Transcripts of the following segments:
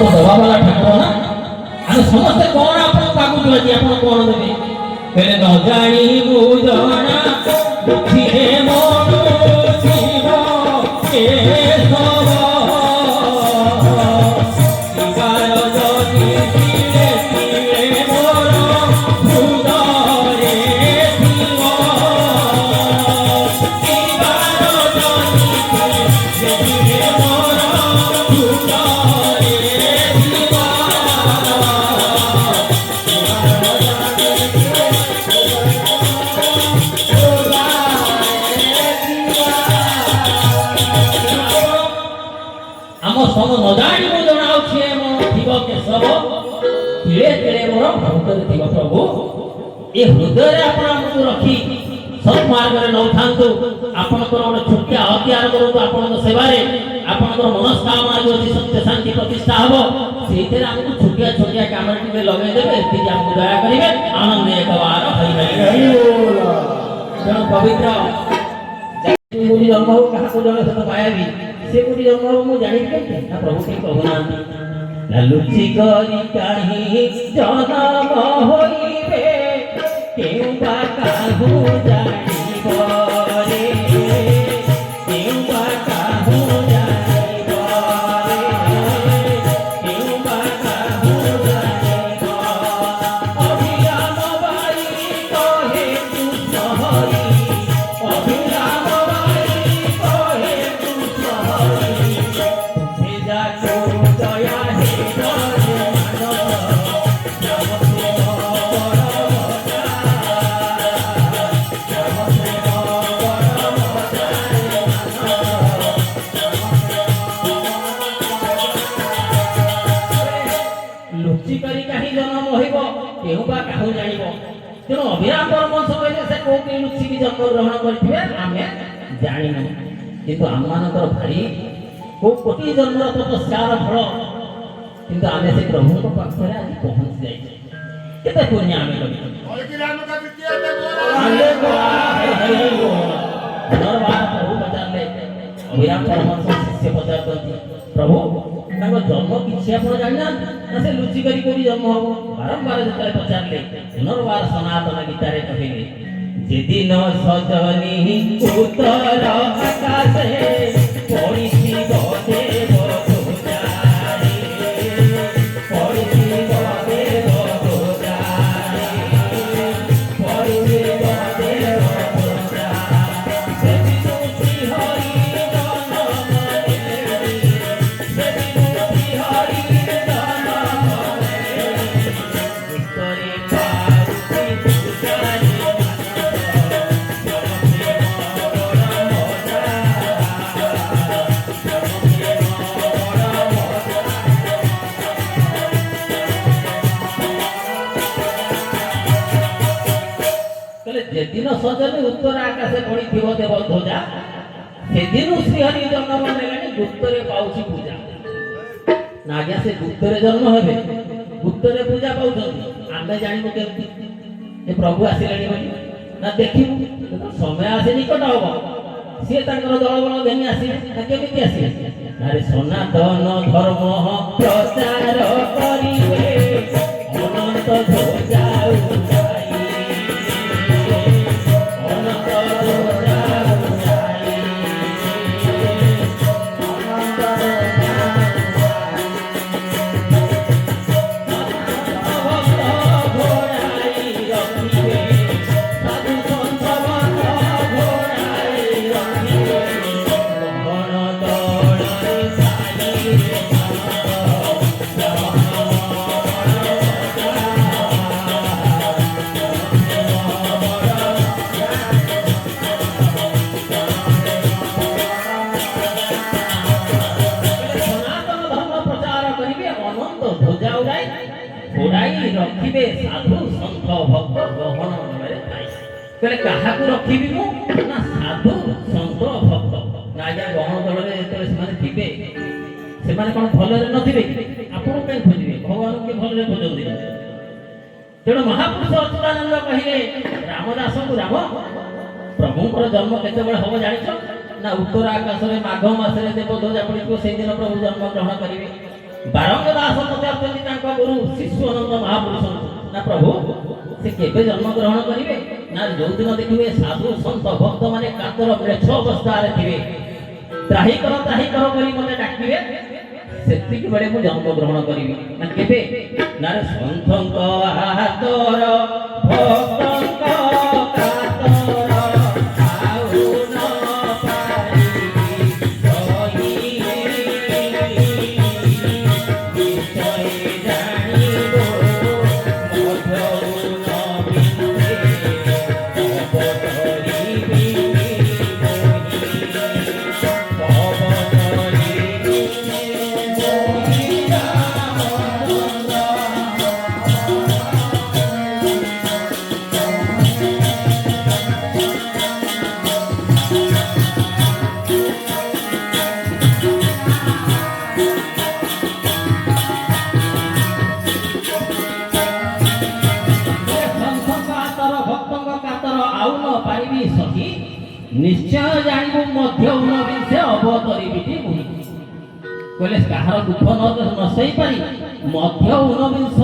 तो दवा वाला ठाकुर ना आमे समस्त कोन आपन कागु दियो जी आपन कोन देबे कहले न जानी बुझना दुखी हे मोर जीव के सब शिवाय जति तिरे तिरे मोर हृदय शिव शिवाय जति तिरे मोर नजाणी को जनाओ छे मो थिव के सब धीरे धीरे मोर भक्तर थिव प्रभु ए हृदय रे आपण हमकु रखी सब मार्ग रे नौथांतु आपण को ओने छुट्टिया हथियार करू आपण को सेवा रे आपण को मनस्कामना जो सत्य शांति प्रतिष्ठा हबो सेते रे हमकु छुट्टिया छुट्टिया काम रे लगे देबे एति हमकु दया करिवे आनंद एक बार हरि हरि बोल जन पवित्र मुनि जन्म हो कहा को जने से पाया भी से कोटी जन्म मु जानि के ना प्रभु के कहना लुचि करी काहे जनम होइबे केउ बा काहू जानिबो रे केउ बा काहू जानिबो रे केउ बा काहू जानिबो अभिराम बाई कहे तू सहरी अभिराम तेणु अभिराम परमहंस कहले से को के लुचि की जन्म ग्रहण करथिबे आमे जानि न किंतु आम मानकर भारी को कोटि जन्म तपस्यार फल किंतु आमे से प्रभु को पाखरे आज पहुंच जाई केते पुण्य आमे करी अभिराम का विद्या ते दरबार प्रभु पचारले अभिराम परमहंस शिष्य पचारती प्रभु ताको जन्म किछि आपण जानिना ना से लुचि करी कोरी जन्म हो बारंबार जतले पचारले पुनर्बार सनातन गीतारे कहिले जेदिन सजनी उतर आकाशे पड़िछि देव दुजारी पड़िछि देव दुजारी पड़िछि देव दुजारी सेदिन श्री हरि जन्म लेली सेदिन श्री हरि जन्म लेली उत्तरे पारुति दुजारी जेदिन सजनी उत्तर आकाशे पड़ी थिव देव ध्वजा सेदिन श्रीहरि जन्म नेलानी गुप्तरे पाउछि पूजा ना आज्ञा से गुप्तरे जन्म हेबे गुप्तरे पूजा पाउछन आमे जानिबो केमति ए प्रभु आसिलानी बोली ना देखिबु समय आसे निकट होबो से तांकर दल बल घेनी आसी ना केमिति आसी अरे सनातन धर्म प्रचार करिवे अनंत ध्वजा रखिबे साधु संत भक्त गहन मने थाई कहले काहा को रखिबी मु ना साधु संत भक्त राजा गहन दल रे जेते से माने थिबे से माने कोन भले रे नथिबे आपण के खोजिबे भगवान के भले रे खोजंदी तेणु महापुरुष अच्युतानंद कहिले रामदास को राम प्रभुଙ୍କର जन्म केतेबेले हो जानिछ ना उत्तर आकाश रे माघ मास रे देव ध्वजा पड़ी को सेहि दिन प्रभु जन्म ग्रहण करिवे ବାରଙ୍ଗ ଦାସ ପଚାରୁଛନ୍ତି ତାଙ୍କ ଗୁରୁ ଶିଶୁଆନନ୍ଦ ମହାପୁରୁଷ ନା ପ୍ରଭୁ ସେ କେବେ ଜନ୍ମ ଗ୍ରହଣ କରିବେ ନା ଯୋଉଦିନ ଦେଖିବେ ସାଧୁ ସନ୍ଥ ଭକ୍ତ ମାନେ କାତର ମ୍ଲେଚ୍ଛ ଅବସ୍ଥାରେ ଥିବେ ତ୍ରାହି କର କରି ମତେ ଡାକିବେ ସେତିକି ବେଳେ ମୁଁ ଜନ୍ମ ଗ୍ରହଣ କରିବି ନା କେବେ ନା ସନ୍ଥଙ୍କ ହାତର ଭକ୍ତଙ୍କ କାତର ଆଉ ନ ପାରିବି ସହି ନିଶ୍ଚୟ ଜାଣିବ ମଧ୍ୟ ନିଶ୍ଚୟ ଜାଣିବୁ ମଧ୍ୟ ଊନବିଂଶ ଅବତରିବିଟି ମୁହିଁ କହିଲେ କାହାର ଦୁଃଖ ନ ସହିପାରି ମଧ୍ୟ ଊନବିଂଶ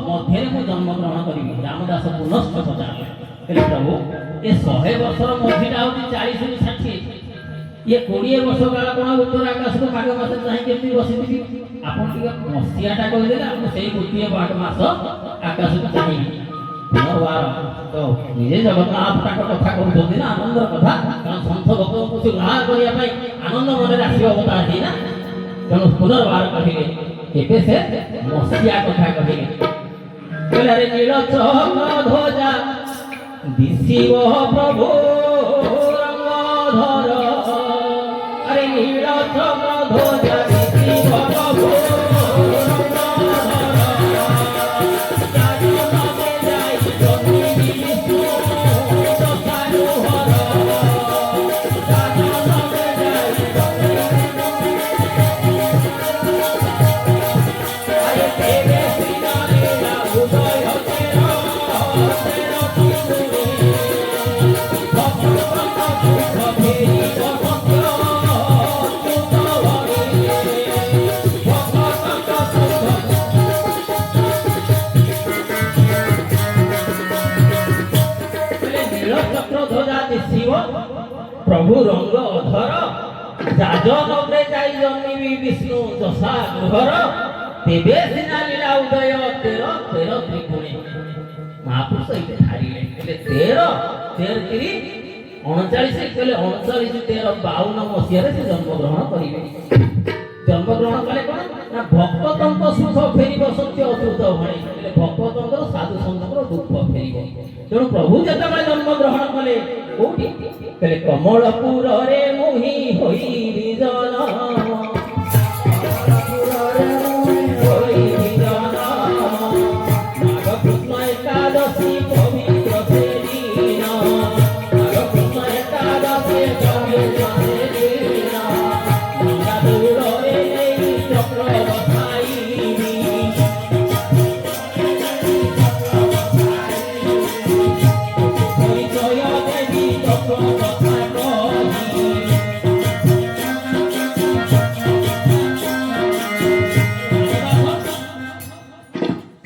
ମଧ୍ୟରେ ମୁଁ ଜନ୍ମଗ୍ରହଣ କରିବି। ରାମଦାସ ପୁନଶ୍ଚ ପଚାରିଲେ କହିଲେ ପ୍ରଭୁ ଏ 100 ବର୍ଷର ମଝିଟା ହଉଛି 40ରୁ 60 ଇଏ 20 ବର୍ଷ କାଳ କଣ ଉତ୍ତର ଆକାଶକୁ ମାଘ ମାସ ଚାହିଁ କେମିତି ବସିଥିବି ଆପଣ ଟିକେ ମସିହାଟା କହିଦେଲେ ଆପଣ ସେଇ ଗୋଟିଏ ମାଘ ମାସ ଆକାଶକୁ ଚାହିଁବି ପୁନର୍ବାର ତ ନିଜେ ଜଗନ୍ନାଥ ତାଙ୍କ କଥା କହୁଛନ୍ତି ନା ଆନନ୍ଦର କଥା କାରଣ ସନ୍ଥ ଭକ୍ତଙ୍କୁ ଉଦ୍ଧାର କରିବା ପାଇଁ ଆନନ୍ଦ ମନରେ ଆସିବ ଅବତାର ହେଇ ନା ତେଣୁ ପୁନର୍ବାର କହିଲେ ଏବେ ସେ ମସିହା କଥା କହିଲେ କହିଲେ ଆରେ ନୀଳ ଚକ୍ର ଧ୍ୱଜା ଦିଶିବ ପ୍ରଭୁ ରଙ୍ଗଧର ଆରେ ନୀଳ ଚକ୍ର ଧ୍ୱଜା ଦିଶିବ ପ୍ରଭୁ प्रभु रंग अधर जाजनग्रे जाई जन्मिबी विष्णु दशा गृहर तेबे सिना लीला उदय 13 त्रिकोणे महापुरुष इते हारिले कहले 13 3 39 कहले 39 13 52 मसियारे से जन्म ग्रहण करिवे जन्म ग्रहण कले कोन ना भक्ततंक सुख फेरिब सत्य अद्भुत भणे कहले भक्ततंकर साधु संतर दुख फेरिब तेणु प्रभु जतबे जन्म ग्रहण कले कोठी कहले कमलपुर रे मोहि होई विजन कमलपुर रे मोहि होई विजन माघ कृष्ण एकादशी पवित्र से दिन माघ कृष्ण एकादशी पवित्र से दिन गंगाधर रे नेई चक्र बसाईबी परिचय देवी चक्र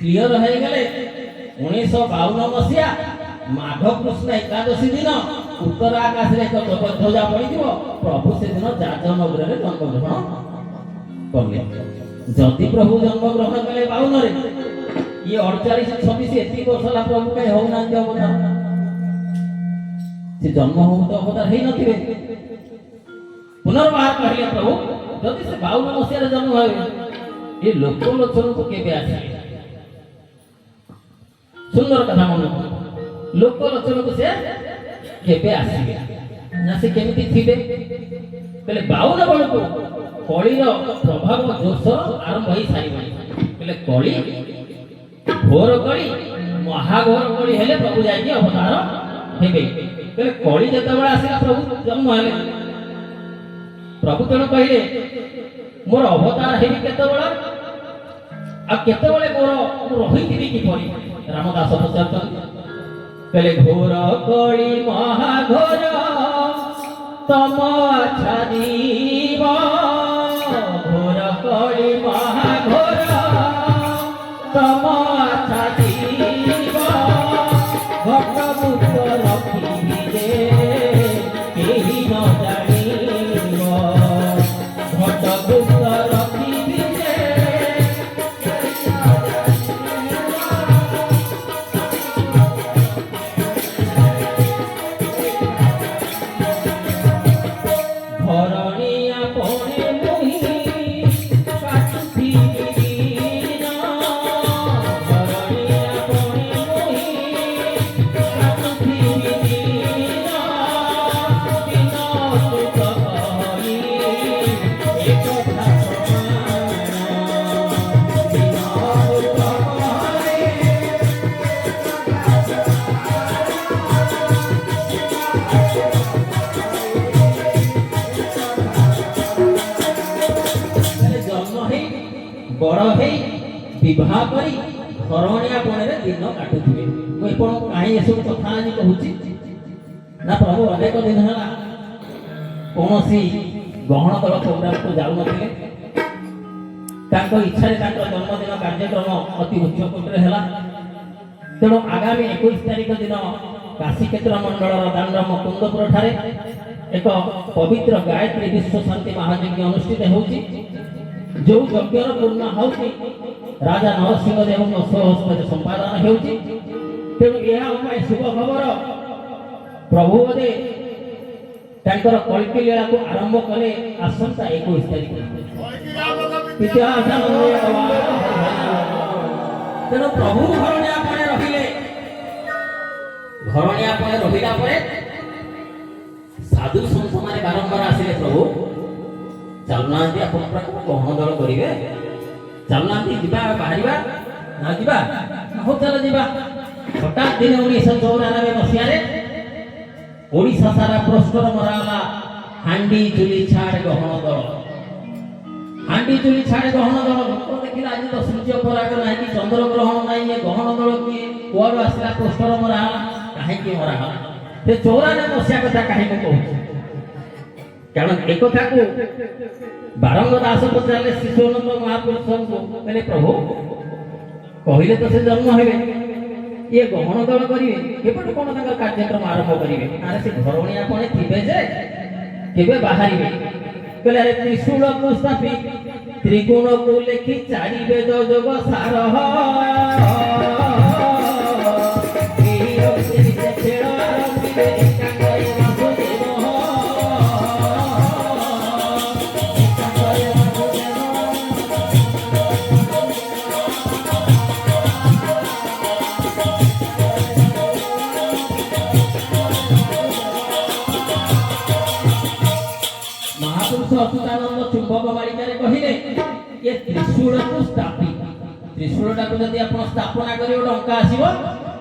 क्लियर हो गले 1952 मसिया माघ कृष्ण एकादशी दिन उत्तर आकाश रे एक ध्वजा पड़ी प्रभु से दिन जाजनगर रे जन्म ग्रहण कले जदि प्रभु जन्म ग्रहण कले 52 रे ये 48 26 एती वर्ष ला प्रभु कहीं हो ना अवतार से जन्म हो तो अवतार हे नथिबे पुनर्बार कहले प्रभु जदि से 52 मसिया रे जन्म होय ये लोक लोचन को केबे आसी सुंदर कथा मन लोक लोचन को से केबे आसीबे ना से केमिति थिबे कहले 52 बळ को कळीर प्रभाव जोर आरंभ होई सारिबे कहले कळी घोर कळी महाघोर कळी हेले प्रभु जाई अवतार हेबे कहले कळी जतबेला आसीला प्रभु जन्म हेले प्रभु तेणु कहले मोर अवतार हेबी केतबेला आ केतबेले मोर रहिथिबी कि परी रामदास पचारछन कहले घोर कळी महाघोर तम छादीब घोर कळी महाघोर ବଡ଼ ହେଇ ବିବାହ କରି ଘରଣିଆ ବଣରେ ଦିନ କାଟୁଥିବେ। ମୁଁ ଆପଣଙ୍କୁ କାହିଁ ଏସବୁ କଥା ଆଜି କହୁଛି ନା ପ୍ରଭୁ ଅନେକ ଦିନ ହେଲା କୌଣସି ଗହଣ ଦଳ ପ୍ରୋଗ୍ରାମକୁ ଯାଉନଥିଲେ। ତାଙ୍କ ଇଚ୍ଛାରେ ତାଙ୍କ ଜନ୍ମଦିନ କାର୍ଯ୍ୟକ୍ରମ ଅତି ଉଚ୍ଚ କୋଟିରେ ହେଲା। ତେଣୁ ଆଗାମୀ 21 ତାରିଖ ଦିନ କାଶୀକ୍ଷେତ୍ର ମଣ୍ଡଳର ଦାଣ୍ଡ ମୁକୁନ୍ଦପୁର ଠାରେ ଏକ ପବିତ୍ର ଗାୟତ୍ରୀ ବିଶ୍ୱ ଶାନ୍ତି ମହାଯଜ୍ଞ ଅନୁଷ୍ଠିତ ହେଉଛି। ଯେଉଁ ଯଜ୍ଞର ପୂର୍ଣ୍ଣାହୁତି ରାଜା ନରସିଂହ ଦେବଙ୍କ ସ୍ୱହସ୍ତରେ ସମ୍ପାଦନ ହେଉଛି। ତେଣୁ ଏହା ଆମ ପାଇଁ ଶୁଭ ଖବର। ପ୍ରଭୁ ବୋଧେ ତାଙ୍କର କଳ୍କି ଲୀଳାକୁ ଆରମ୍ଭ କଲେ ଆସନ୍ତା 21 ତାରିଖ। ତେଣୁ ପ୍ରଭୁ ଘରଣିଆ ପଣେ ରହିଲେ। ଘରଣିଆ ପଣେ ରହିଲା ପରେ ସାଧୁ ସନ୍ଥମାନେ ବାରମ୍ବାର ଆସିଲେ, ପ୍ରଭୁ ଚାଲୁନାହାନ୍ତି ଆପଣ ଗହଣ ଦଳ କରିବେ, ଚାଲୁନାହାନ୍ତି ଯିବା ବାହାରିବା। ନା ଯିବା, ହଉ ଚାଲ ଯିବା। ହଠାତ୍ ଦିନେ 1994 ମସିହାରେ ଓଡ଼ିଶା ସାରା ପୋଷ୍ଟର ମରାଗଲା ହାଣ୍ଡି ଚୁଲି ଛାଡ଼ ଗହଣ ଦଳ। ହାଣ୍ଡି ଚୁଲି ଛାଡ଼ ଗହଣ ଦଳ। ଲୋକ ଦେଖିଲେ ଆଜି ତ ସୂର୍ଯ୍ୟ ପରାଗ ନାହିଁ କି ଚନ୍ଦ୍ର ଗ୍ରହଣ ନାହିଁ, ଏ ଗହଣ ଦଳ କିଏ କୁଆଡ଼ୁ ଆସିଲା ପୋଷ୍ଟର ମରାଗଲା, କାହିଁକି ମରାଗଲା? ସେ 94 ମସିହା କଥା କାହିଁକି କହୁଛି? କାରଣ ଏକଥାକୁ ବାରଙ୍ଗ ଦାସ ପଚାରିଲେ ଶିଶୁନନ୍ଦ ମହାପୁରୁଷଙ୍କୁ, କହିଲେ ପ୍ରଭୁ କହିଲେ ତ ସେ ଜନ୍ମ ହେବେ, ଇଏ ଗହଣ ଦଳ କରିବେ, କେବେଠୁ କଣ ତାଙ୍କର କାର୍ଯ୍ୟକ୍ରମ ଆରମ୍ଭ କରିବେ? ଆରେ ସେ ଘରଣିଆ ପଣେ ଥିବେ ଯେ କେବେ ବାହାରିବେ? କହିଲେ ଆରେ ତ୍ରିଶୂଳକୁ ସ୍ଥାପି ତ୍ରିଗୁଣକୁ ଲେଖି ଚାରି ବେଦ ଯୋଗ ସାର ଅଚ୍ୟୁତାନନ୍ଦ ଚୁମ୍ବକ ମାଳିକାରେ କହିଲେ ଏ ତ୍ରିଶୂଳକୁ ସ୍ଥାପି। ତ୍ରିଶୂଳଟାକୁ ଯଦି ଆପଣ ସ୍ଥାପନା କରିବେ ଗୋଟେ ଅଙ୍କା ଆସିବ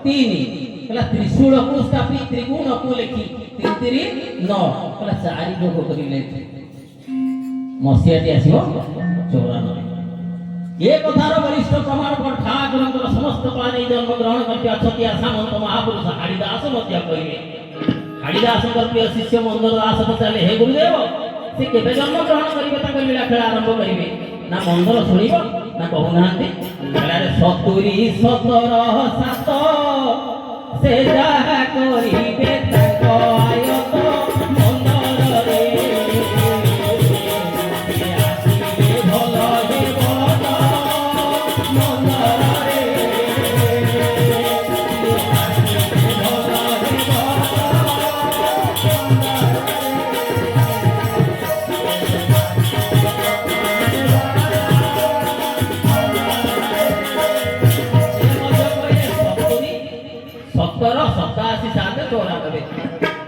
3। କହିଲା ତ୍ରିଶୂଳକୁ ସ୍ଥାପି ତ୍ରିଗୁଣକୁ ଲେଖି 3 3 9। କହିଲା 4 ଯୋଗ କରିଲେ ମସିହାଟି ଆସିବ 94। ଏ କଥାର ବରିଷ୍ଠ ପ୍ରମାଣ પર ଠାକୁରଙ୍କର ସମସ୍ତ ପ୍ରାଣୀ ଜନ୍ମ ଗ୍ରହଣ କରିଥିବା ଛତିଆ ସାମନ୍ତ ମହାପୁରୁଷ ହାଡ଼ିଦାସ ମଧ୍ୟ କହିଲେ। ହାଡ଼ିଦାସଙ୍କର ପ୍ରିୟ ଶିଷ୍ୟ ମନ୍ଦର ଦାସ ପଚାରିଲେ, ହେ ଗୁରୁଦେବ ସେ କେବେ ଜନ୍ମ ଗ୍ରହଣ କରିବେ, ତାଙ୍କ ଲୀଳା ଖେଳ ଆରମ୍ଭ କରିବେ? ନା ମନ୍ଦର ଶୁଣିବ ନା କହୁନାହାନ୍ତି? 70 17 7 ସେ ଯାହା କରିବେ ତାଙ୍କ ଆୟତ ମନ୍ଦରରେ ଆସିବେ ଭଲ ହେବ ମନ୍ଦରରେ।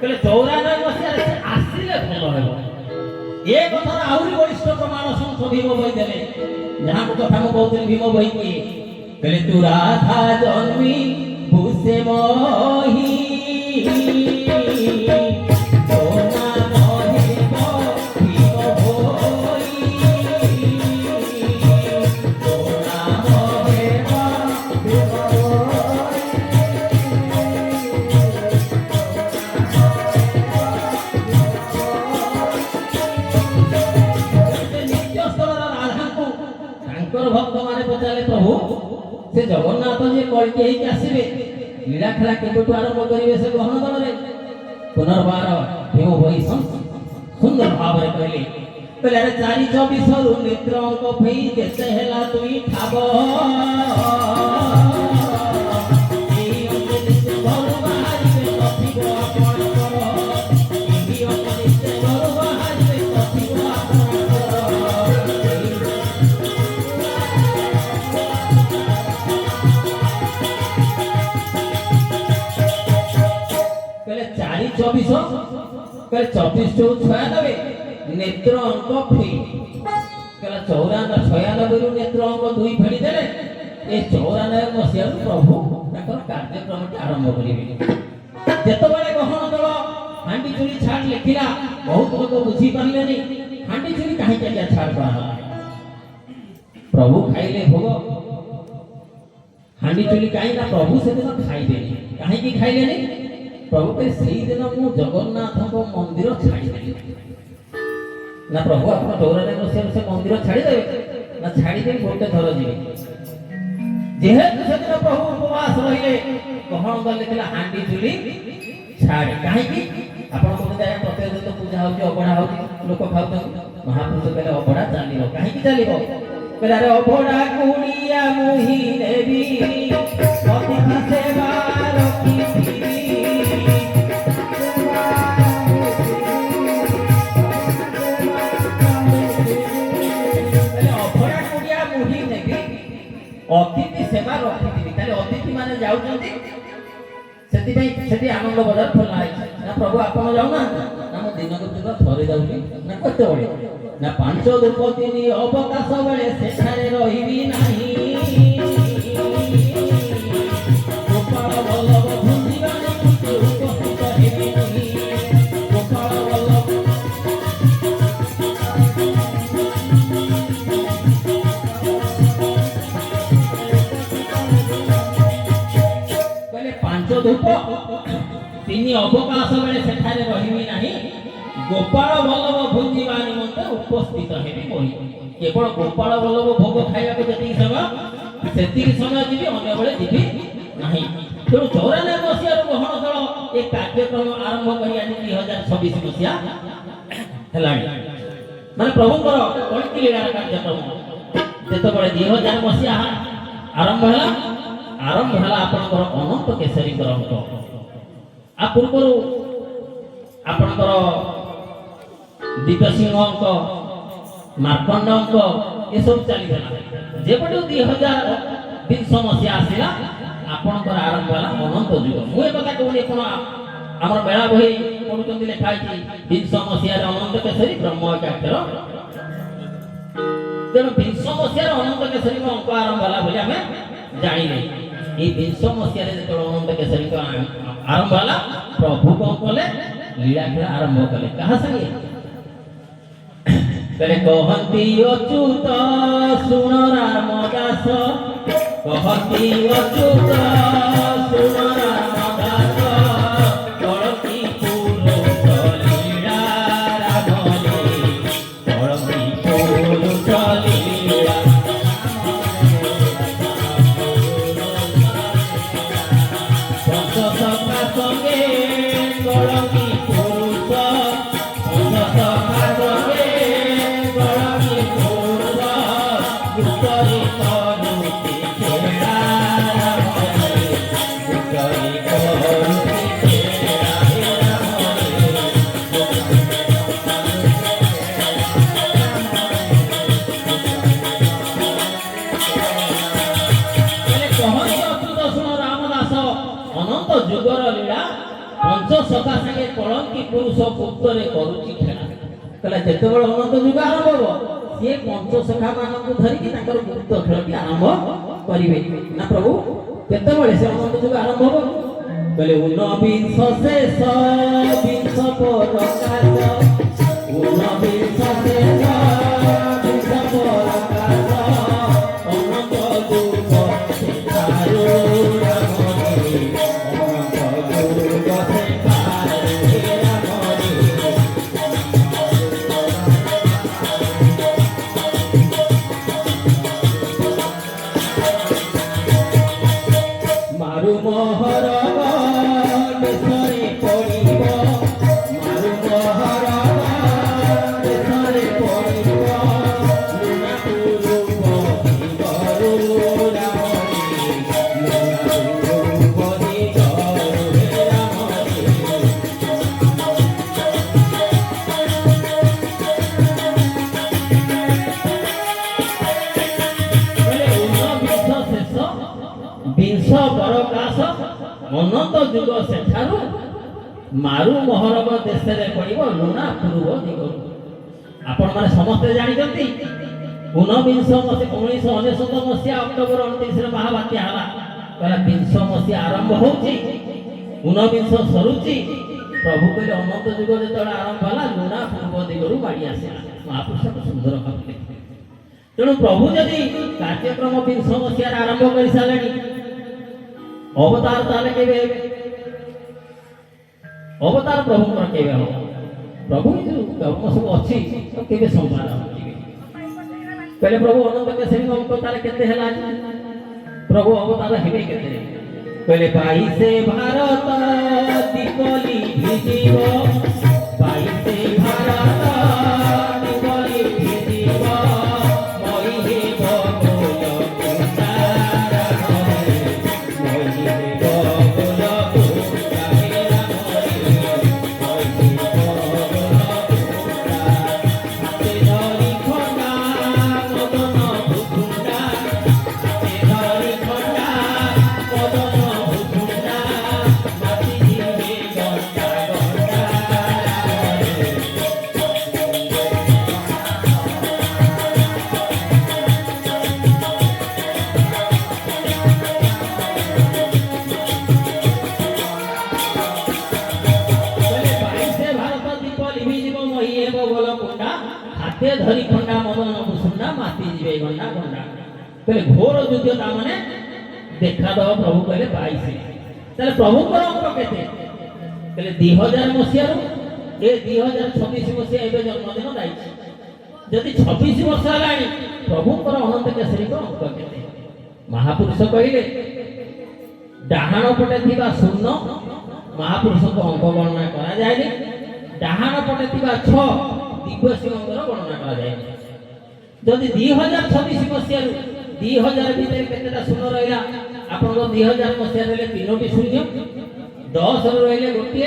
କହିଲେ 94 ମସିହାରେ ସେ ଆସିଲେ ଭଲ ହେବ। ଏ କଥାର ଆହୁରି ବରିଷ୍ଠ ପ୍ରମାଣ ସନ୍ଥ ଭୀମ ବହି ଦେଲେ। ଯାହାକୁ କଥା ମୁଁ କହୁଥିଲି ଭୀମ ବହି କିଏ? କହିଲେ ତୁ ରାଧା ଜନ୍ମି ଭୂଷେ ମହି ଭକ୍ତ ମାନେ ପଚାରିଲେ, ପ୍ରଭୁ ସେ ଜଗନ୍ନାଥ ଯିଏ କଳ୍କି ହେଇକି ଆସିବେ ଲୀଳା ଖେଳା କେବେଠୁ ଆରମ୍ଭ କରିବେ ସେ ଗହଣ ଦଳରେ? ପୁନର୍ବାର ଭୀମ ବହି ସୁନ୍ଦର ଭାବରେ କହିଲେ, କହିଲେ ଆରେ 4 24 ନେତ୍ର ଅଙ୍କ ଫେଇ ଯେତେ ହେଲା ତୁଇ ଠାବ कहले 24 चौक 96 नेत्र अंक फी कहला 94 रु नेत्र अंक 2 फेड़ी देले। ए 94 मसिया प्रभु ताकर कार्यक्रम आरंभ करिवे। जेतबेले गहन दल हांडी चुरी छाड़ लिखिला बहुत लोग बुझी पारले नहीं हांडी चुरी काहे के छाड़ पा प्रभु खाइले भोग हांडी चुली कहीं ना प्रभु से दिन खाइले कहीं खाइले प्रभु के से दिन मु जगन्नाथ को मंदिर छाड़ी ना प्रभु आप चौरानबे मसीह से मंदिर छाड़ी देवे ना छाड़ी दे गोटे थर जीवे जेहेतु से दिन प्रभु उपवास रहिले कहण गले हांडी चुली छाड़ी कहीं आपण को जाय प्रत्येक दिन तो पूजा होची अबड़ा होची लोक खाउछन महापुरुष कहले अबड़ा चलिबो कहीं चलिबो कहले अरे अबड़ा कुड़िया मुही देवी अतिथि सेवा रखी अतिथि सेवा रखी अतिथि माने जाउछन्ती सेति आनंद बजार खोला है ना प्रभु आपण जाऊ ना ना मो दिन को थरे जाउनी ना कते बळे ना पांच दुपतिनी अवकाश बेले सेठारे रहिबी नाही गोपाल वल्लभ भुंजीबानी कुते उपस्थित हेबी नाही गोपाल वल्लभ कहले पांच धूप तीन अवकाश बेले सेठारे रहिबी नाही गोपाल वल्लभ भुंजीबा निमंते उपस्थित हेबी मोहि केवल गोपाल वल्लभ भोग खाइबा को जति समय सेति समय जीवी अन्य बेले जीवी नाही तेणु 94 मसीहा ग्रहण दल एक कार्यक्रम आरंभ करी आज 2026 मसीहा हेलाणी माने प्रभुଙ୍କର कणकी लीला कार्यक्रम जेतबळे 2000 मसीहा आरंभ होला आपनकर अनंत केसरी अंक आ पूर्वरु आपनकर दिव्य सिंह अंक मार्कंड अंक ये सब चली गला जेपटो 2020 मसीहा आसिला आपनकर आरंभ होला अनंत युग मु ए कथा कहूनी कोन हमर बेळा बही पढुचंदी लेखा छि 20 मसीहा रे अनंत केसरी ब्रह्म एकाक्षर तेणु 20 मसीहा रे अनंत केसरी अंक आरंभ होला बोली हमें जानिले ए 20 मसीहा रे जेतो अनंत केसरी को आरंभ होला प्रभु को कले लीला खेल आरंभ कले कहा संगे करे कहती अच्युत सुन राम दास कहती अच्युत सुन राम दास कळकी पुरुष लीला रामने कळकी पुरुष लीला पंचसखा संगे कळकी पुरुष पंचसखा संगे पंचसखा संगे कलंकी पुरुष गुप्तरे करूची खेला कहला जेतेबेले अनंत युग आरंभ हो से पंचसखा मानक धरिकी ताकर गुप्त खेलटी आरंभ करिवे ना प्रभु केतेबेले से अनंत युग आरंभ हो कहले 19 शेष 20 परकाश 19 शेष 20 परकाश अनंत युग सेठारो अनंत युग सेठारु मारु महरब देश रे पड़िबो लुना पूर्व दिगरु आपण माने समस्त जानि जंती 1999 मसीहा अक्टोबर 29 रे महाबात्या हला कहला 20 मसीहा आरंभ होची 19 सरुची प्रभु कहले अनंत युग जेतला आरंभ हला लुना पूर्व दिगरु बाड़ी आसे महापुरुष सुंदर भाव तेणु प्रभु जदि कार्यक्रम 300 मसीह आरंभ कर सारे अवतार ताले केबे अवतार प्रभु केबे हो प्रभु जो कर्म सब अच्छी तो केबे संसार पहले प्रभु अनंत केसरी अवतार केते हला प्रभु अवतार हेबे केते पहले पाई से भारत दीपली भिजीव पाई से भारत दीपली भिजीव मई हे बगोल कुंडारा मई हे बगोल कुंडारा मई हे बगोल कुंडा हाते धरी खंडा मदन भुकुंडा हाते धरी खंडा मदन भुकुंडा माती दिवे गंडा गंडा हाथे धरी खंडा मदन भुकुंडा माती जीवे गंडा गंडा कहले घोर युद्ध ता माने देखा दो प्रभु कहले 22 तले प्रभु को अंक केते कहले 2000 मसिया रो ए 2026 मसिया एबे जन्मदिन दाइछि जदि 26 वर्ष हलानी प्रभु को अनंत केसरी को अंक केते महापुरुष कहले डाहाण पटे थिबा शून्य महापुरुष को अंक गणना करा जायनी डाहाण पटे थिबा 6 दिव्य सिंहर गणना करा जाए जदि 2026 मसीह 2000 भीतर केतेटा शून्य रहिला आपन 2000 मसीह रहले तीनोटी शून्य 10 रहिले गोटे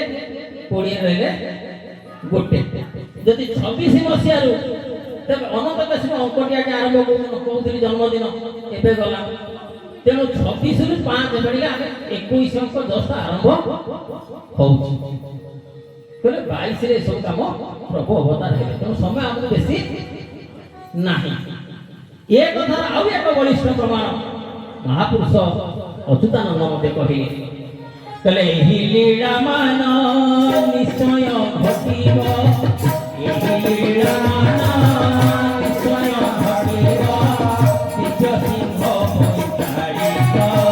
20 रहिले गोटे जदि 26 मसीह तब अनंत केसरी अंकटिया के आरंभ कोउथि जन्मदिन एबे गला तेणु 26 रु 5 बढ़िला 21 अंक 10 आरंभ होउछि कहले 22 रे सब काम प्रभु अवतार है तो समय हमको बेसी नहीं ये कथा आउ एक बलिष्ठ प्रमाण महापुरुष अच्युतानंद मते कहिले कहले एही लीला मान निश्चय घटिब एही लीला मान निश्चय घटिब दिव्य सिंह पंचाड़ी रामरे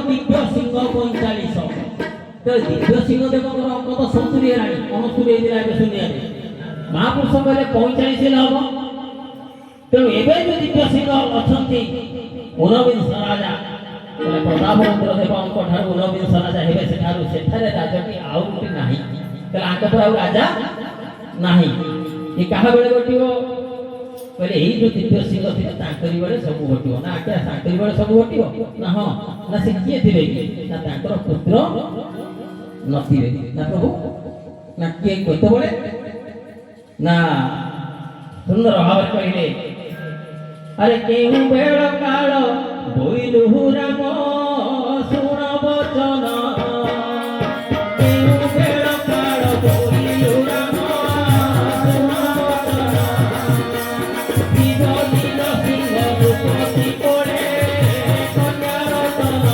दिव्य सिंह पंचाड़ी दिव्य सिंह देव अंक तो 70 है 69 सुनिया महापुरुष कहले 45 हम तेणु एवं जो दिव्य सिंह अच्छा 19 राजा प्रतापरुद्र देव अंक ठार 19 राजा हेबे सेठारे राजटी आउ गोटे नाही आंक पर आउ राजा नाही ये कहा बेले घटिबो कहले एही जो दिव्य सिंह थी तांकरी बेले सब घटिबो ना आके तांकरी बेले सब घटिबो ना हां ना से किए थिले ना तांकर पुत्र नथिबे ना प्रभु ना किए कहते बोले ना सुंदर भाव कहले अरे केहू बेड़ काल बोइलु राम सुण वचन केहू बेड़ काल बोइलु राम सुण वचन दिव्य दिव्य सिंह रूपति कोड़े कन्या रतन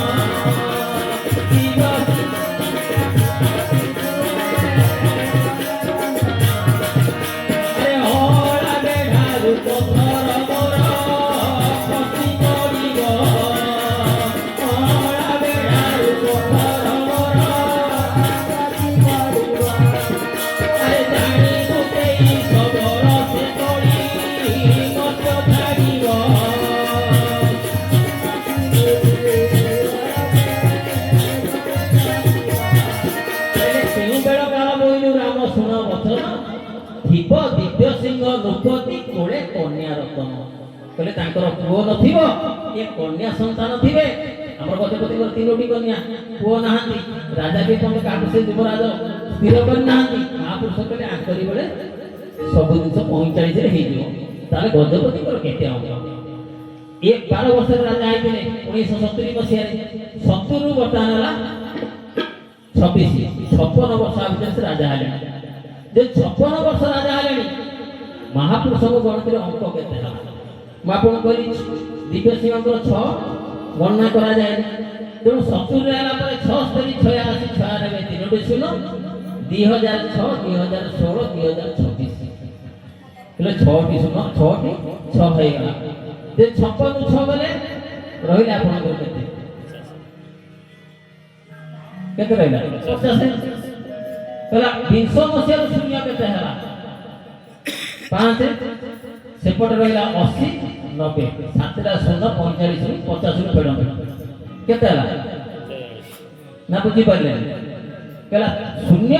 दिव्य दिव्य सिंह नृपति कोड़े कन्या रतन कहले तांकर पुओ नथिबो ए कन्या संतान थिबे ଆମର ଗଜପତିଙ୍କର ତିନୋଟି କନ୍ୟା, ପୁଅ ନାହାନ୍ତି, ରାଜା ବି ତମେ କାହାକୁ ସେ ଯୁବରାଜ ସ୍ଥିର କରିନାହାନ୍ତି। ମହାପୁରୁଷ କହିଲେ ଆଙ୍କରି ବେଳେ ସବୁ ଜିନିଷ 45ରେ ହେଇଯିବ, ତାହେଲେ ଗଜପତିଙ୍କର କେତେ ଅଙ୍କ? ଏ 12 ବର୍ଷର ରାଜା ହେଇଥିଲେ 1970 ମସିହାରେ, 70 ବର୍ତ୍ତମାନ ହେଲା 26, 56 ବର୍ଷ ଭିତରେ ସେ ରାଜା ହେଲେଣି। ଯେ 56 ବର୍ଷ ରାଜା ହେଲେଣି, ମହାପୁରୁଷଙ୍କ ଗଣତିରେ ଅଙ୍କ କେତେ ହେଲା? ମୁଁ ଆପଣଙ୍କୁ କହିଲି ଦିବ୍ୟ ସିଂହଙ୍କର 6 ଗଣନା କରାଯାଏ। ତେଣୁ 70 ହେଲା ପରେ 76, 86, 96, ତିନୋଟି ଶୂନ, 2006, 2016, 2026 ହେଲେ 6ଟି ଶୂନ, 6ଟି 6 ହେଇଗଲା। ଯେ 56 6 ଗଲେ ରହିଲେ ଆପଣଙ୍କର କେତେ? କେତେ ରହିଲା? 50 ହେଲା। 20 ମସିହାର ଶୂନ୍ୟ କେତେ ହେଲା? 5, ସେପଟେ ରହିଲା 80, 90, 7ଟା ଶୂନ, 45, 50 ଫେରନ୍ତୁ କେତେ ହେଲା? ନା ବୁଝିପାରିଲେ? କହିଲା ଶୂନ୍ୟ